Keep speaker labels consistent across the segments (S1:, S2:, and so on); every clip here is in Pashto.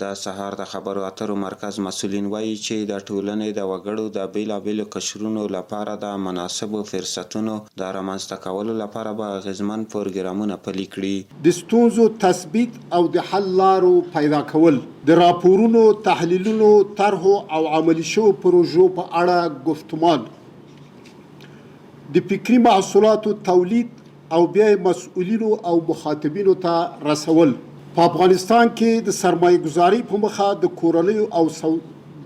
S1: د سهار د خبرو اترو مرکز مسؤلین وایي چې د ټولنې د وګړو د بیلابیلو قشرونو لپاره د مناسبو فرصتونو د رامنځته کولو لپاره به اغیزمن پروګرامونه پلي کړي.
S2: د ستونزو تثبیت او د حل لارو پیدا کول، د راپورونو، تحلیلونو، طرحو او عملي شوو پروژو په اړه گفتمان، د فکري محصولاتو تولید او بیا مسؤلینو او مخاطبینو ته رسول. په افغانستان کې د سرمایه گذاري په مخه د کورنیو او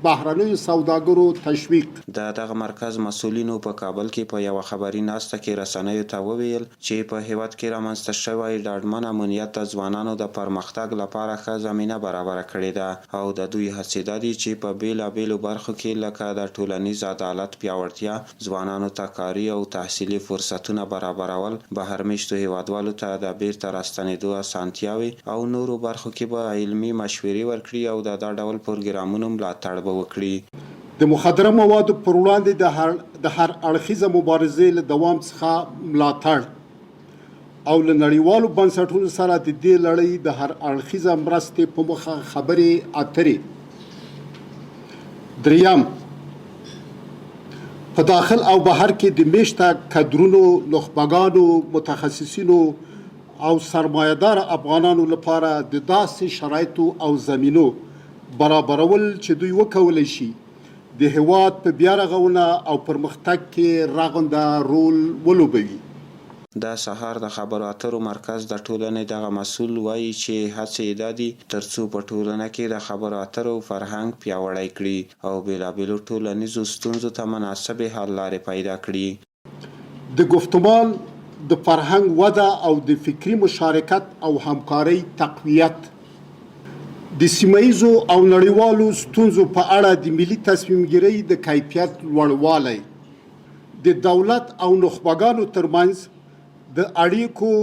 S2: بهرنیو سوداګرو تشویق.
S1: دغه مرکز مسؤلینو په کابل کې په یو خبري ناسته کې رسنیو ته وویل چې په هیواد کې رامنځته شوی ډاډمن امنیت د ځوانانو د پرمختګ لپاره ښه زمینه برابره کړې ده او د دوی هڅې دا دي چې په بیلابیلو برخو کې لکه د ټولنیز عدالت پیاوړتیا، ځوانانو ته کاري او تحصیلي فرصتونه برابرول، بهرمېشتو هیوادوالو ته د بیرته راستنېدو اسانتیاوې او نورو برخو کې به علمي مشورې ورکړي او د دا ډول پروګرامونو ملاتړ به وکړي.
S2: د مخدره موادو پر وړاندې د هر اړخیزه مبارزې له دوام څخه ملاتړ او له نړیوالو بنسټونو سره د دې لړۍ د هر اړخیزه مرستې په مخه خبرې اترې. دریم، په داخل او بهر کې د میشته کدرونو، نخبگانو، متخصصینو او سرمایه‌دار افغانانو لپاره د داسې شرایطو او زمینو برابرول چې دوی وکولی شي د هیواد په بیا رغونه او پرمختګ کې رغنده رول ولوبوي.
S1: د سهار د خبرو اترو مرکز د ټولنې دغه مسؤل وایي چې هڅې دا دي ترڅو په ټولنه کې د خبرو اترو فرهنګ پیاوړی کړي او بیلابیلو ټولنیزو ستونزو ته مناسبې حل لارې پیدا کړي.
S2: د گفتمان، د فرهنګ وده او د فکري مشارکت او همکارۍ تقویت، د سیمه‌ییزو او نړیوالو ستونزو په اړه د ملي تصمیم ګیرۍ د کیفیت لوړوالی، د دولت او نخبگانو ترمنځ د اړیکو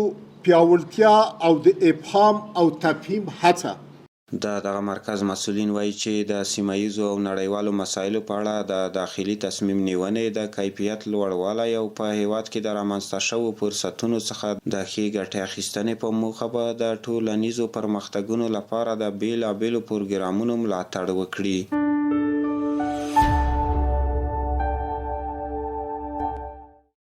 S2: پیاوړتیا او د ابهام او تفهیم هڅه.
S1: دغه مرکز مسؤلین وایي چې د سیمه‌ییزو او نړیوالو مسایلو په اړه د داخلي تصمیم نیونې د کیفیت لوړوالی او په هیواد کې د رامنځته شوو فرصتونو څخه د ښې ګټې اخیستنې په موخه به د ټولنیزو پرمختګونو لپاره د بیلابیلو پروګرامونو ملاتړ وکړي.